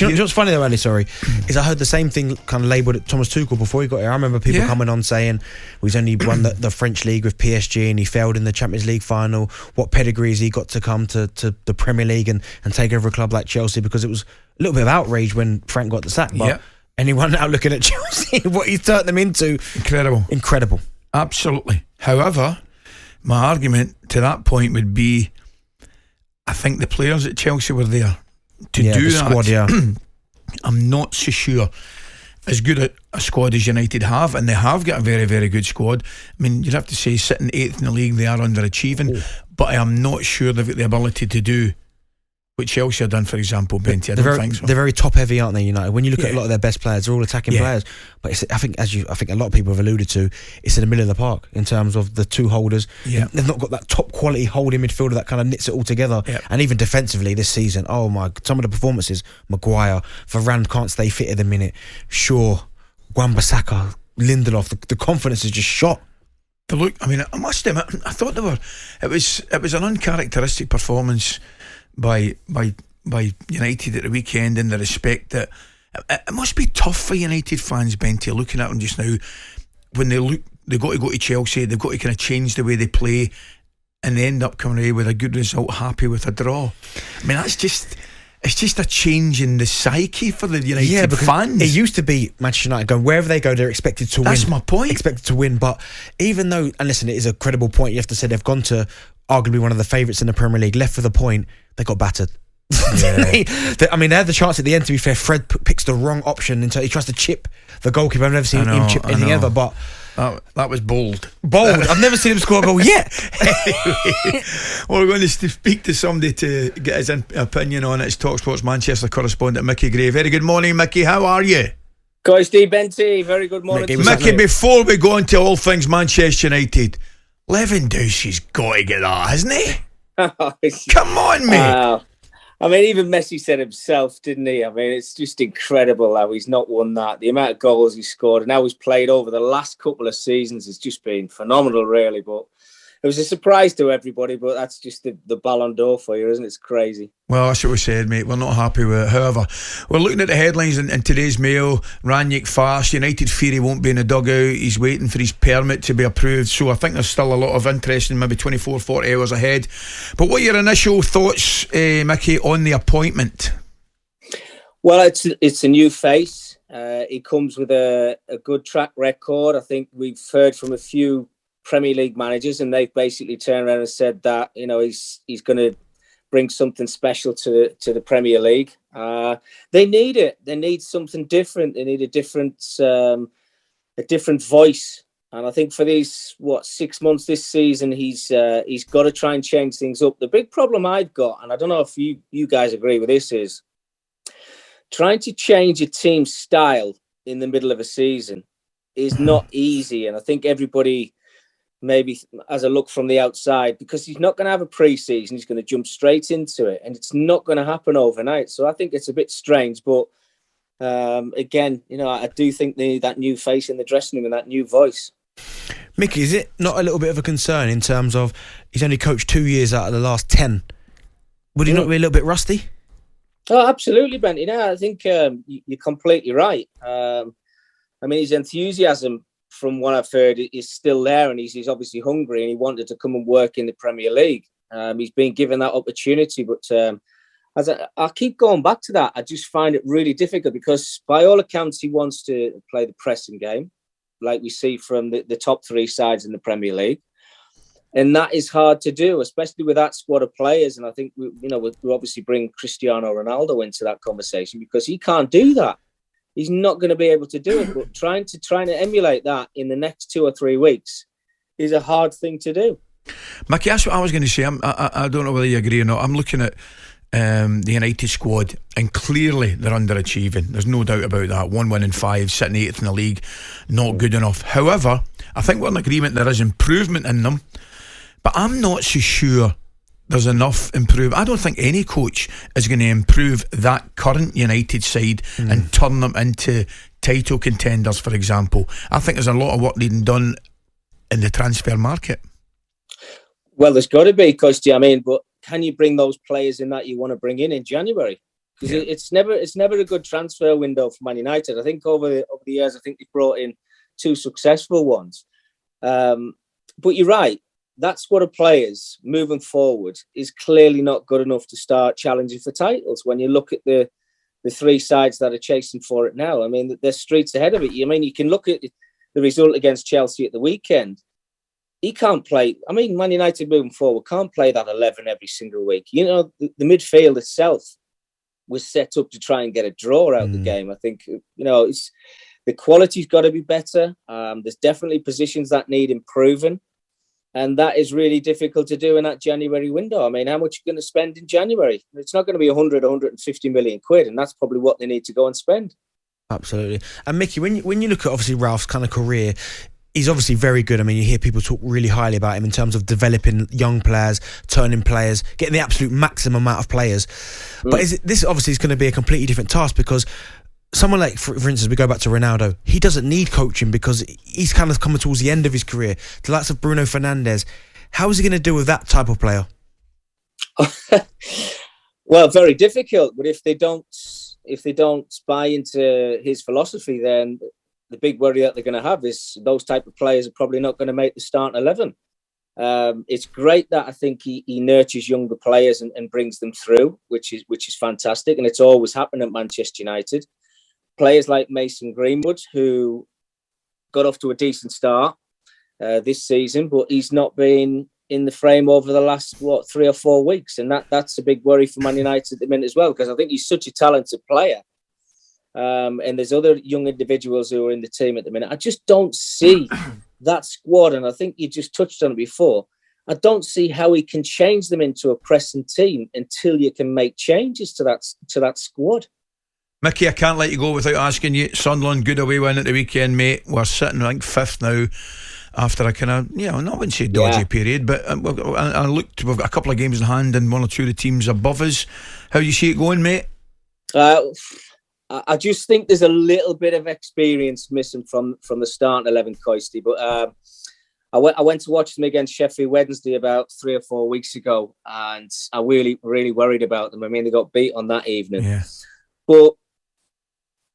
Do you know what's funny though, Ali, sorry, is I heard the same thing kind of labelled at Thomas Tuchel before he got here. I remember people coming on saying he's only won the French League with PSG and he failed in the Champions League final. What pedigree has he got to come to the Premier League and take over a club like Chelsea? Because it was a little bit of outrage when Frank got the sack. But anyone now looking at Chelsea, what he's turned them into. Incredible. Absolutely. However, my argument to that point would be, I think the players at Chelsea were there to do the that. Squad, I'm not so sure as good a squad as United have, and they have got a very, very good squad. I mean, you'd have to say sitting 8th in the league, they are underachieving, but I am not sure they've got the ability to do what Chelsea have done, for example, Benty. I don't think so. They're very top heavy, aren't they, United? When you look at a lot of their best players, they're all attacking players. But I think a lot of people have alluded to, it's in the middle of the park in terms of the two holders. They've not got that top quality holding midfielder that kind of knits it all together. And even defensively this season, some of the performances, Maguire, Varane can't stay fit at the minute, Shaw, Wan-Bissaka, Lindelof, the confidence is just shot. Look, I mean, I must admit, I thought it was an uncharacteristic performance by United at the weekend, in the respect that it must be tough for United fans, Benty, looking at them just now, when they've got to go to Chelsea, they've got to kind of change the way they play, and they end up coming away with a good result, happy with a draw. I mean, it's just a change in the psyche for the United fans. It used to be Manchester United going, wherever they go, they're expected to win. That's my point. Expected to win. But even though, and listen, it is a credible point, you have to say they've gone to arguably one of the favourites in the Premier League, left for the point, they got battered. I mean, they had the chance at the end, to be fair. Fred picks the wrong option until he tries to chip the goalkeeper. I've never seen him chip anything ever, but that was bold. I've never seen him score a goal yet. Anyway, we're going to speak to somebody to get his opinion on it. It's talkSPORT's Manchester correspondent Micky Gray. Very good morning, Micky. How are you? McCoist, Benty, very good morning. Micky, before we go into all things Manchester United, Lewandowski's got to get that, hasn't he? Come on, mate. I mean, even Messi said himself, didn't he? I mean, it's just incredible how he's not won that. The amount of goals he's scored and how he's played over the last couple of seasons has just been phenomenal, really. But it was a surprise to everybody, but that's just the Ballon d'Or for you, isn't it? It's crazy. Well, that's what we said, mate. We're not happy with it. However, we're looking at the headlines in today's Mail. Rangnick fast. United fear he won't be in the dugout. He's waiting for his permit to be approved. So I think there's still a lot of interest in maybe 24, 40 hours ahead. But what are your initial thoughts, Micky, on the appointment? Well, it's a new face. He comes with a good track record. I think we've heard from a few Premier League managers, and they've basically turned around and said that he's going to bring something special to the Premier League. They need it. They need something different. They need a different voice. And I think for these 6 months this season, he's got to try and change things up. The big problem I've got, and I don't know if you guys agree with this, is trying to change a team's style in the middle of a season is not easy. And I think everybody maybe as a look from the outside, because he's not going to have a pre-season, he's going to jump straight into it, and it's not going to happen overnight. So I think it's a bit strange, but again, I do think they need that new face in the dressing room and that new voice. Micky, is it not a little bit of a concern in terms of he's only coached 2 years out of the last 10? Would he not be a little bit rusty? Oh, absolutely, Benty. I think you're completely right. I mean, his enthusiasm, from what I've heard, is still there, and he's obviously hungry, and he wanted to come and work in the Premier League. He's been given that opportunity, but as I keep going back to that, I just find it really difficult, because by all accounts he wants to play the pressing game, like we see from the top three sides in the Premier League, and that is hard to do, especially with that squad of players. And I think we obviously bring Cristiano Ronaldo into that conversation, because he can't do that. He's not going to be able to do it. But trying to emulate that in the next 2 or 3 weeks is a hard thing to do. Micky, that's what I was going to say. I don't know whether you agree or not. I'm looking at the United squad, and clearly they're underachieving. There's no doubt about that. 1 win in 5, sitting 8th in the league, not good enough. However, I think we're in agreement there is improvement in them, but I'm not so sure there's enough improvement. I don't think any coach is going to improve that current United side and turn them into title contenders, for example. I think there's a lot of work needing done in the transfer market. Well, there's got to be, because but can you bring those players in that you want to bring in January? because it's never a good transfer window for Man United. I think over the years, I think they've brought in 2 successful ones. But you're right. That squad of players moving forward is clearly not good enough to start challenging for titles. When you look at the 3 sides that are chasing for it now, I mean, they're streets ahead of it. I mean, you can look at the result against Chelsea at the weekend. He can't play. I mean, Man United moving forward can't play that 11 every single week. You know, the midfield itself was set up to try and get a draw out of the game. I think, you know, the quality's got to be better. There's definitely positions that need improving. And that is really difficult to do in that January window. I mean, how much are you going to spend in January? It's not going to be 150 million quid, and that's probably what they need to go and spend. Absolutely. And Micky, when you look at obviously Ralph's kind of career, he's obviously very good. I mean, you hear people talk really highly about him in terms of developing young players, turning players, getting the absolute maximum amount of players. But this obviously is going to be a completely different task, because someone like, for instance, we go back to Ronaldo, he doesn't need coaching because he's kind of coming towards the end of his career. The likes of Bruno Fernandes, how is he going to deal with that type of player? Well, very difficult. But if they don't buy into his philosophy, then the big worry that they're going to have is those type of players are probably not going to make the starting 11. It's great that I think he nurtures younger players and brings them through, which is fantastic, and it's always happened at Manchester United. Players like Mason Greenwood, who got off to a decent start this season, but he's not been in the frame over the last 3 or 4 weeks, and that's a big worry for Man United at the minute as well, because I think he's such a talented player. And there's other young individuals who are in the team at the minute. I just don't see that squad, and I think you just touched on it before. I don't see how he can change them into a pressing team until you can make changes to that squad. Micky, I can't let you go without asking you. Sunderland, good away win at the weekend, mate. We're sitting, I think, 5th now after a kind of, I wouldn't say dodgy period, but I looked, we've got a couple of games in hand and 1 or 2 of the teams above us. How do you see it going, mate? I just think there's a little bit of experience missing from the starting 11, Coisty. But I went to watch them against Sheffield Wednesday about 3 or 4 weeks ago, and I really, really worried about them. I mean, they got beat on that evening. Yeah. But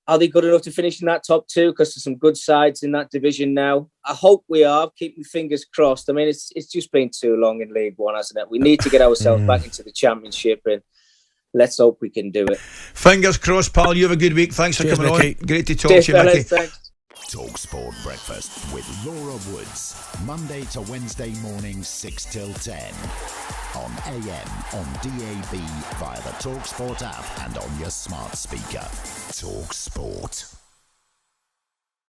are they good enough to finish in that top 2? Because there's some good sides in that division now. I hope we are. Keep my fingers crossed. I mean, it's just been too long in League One, hasn't it? We need to get ourselves back into the Championship, and let's hope we can do it. Fingers crossed, pal. You have a good week. Thanks for coming Micky. on. Great to talk to you, Micky. Thanks. talkSPORT Breakfast with Laura Woods, Monday to Wednesday morning 6 till 10 on AM, on DAB, via the talkSPORT app and on your smart speaker. talkSPORT.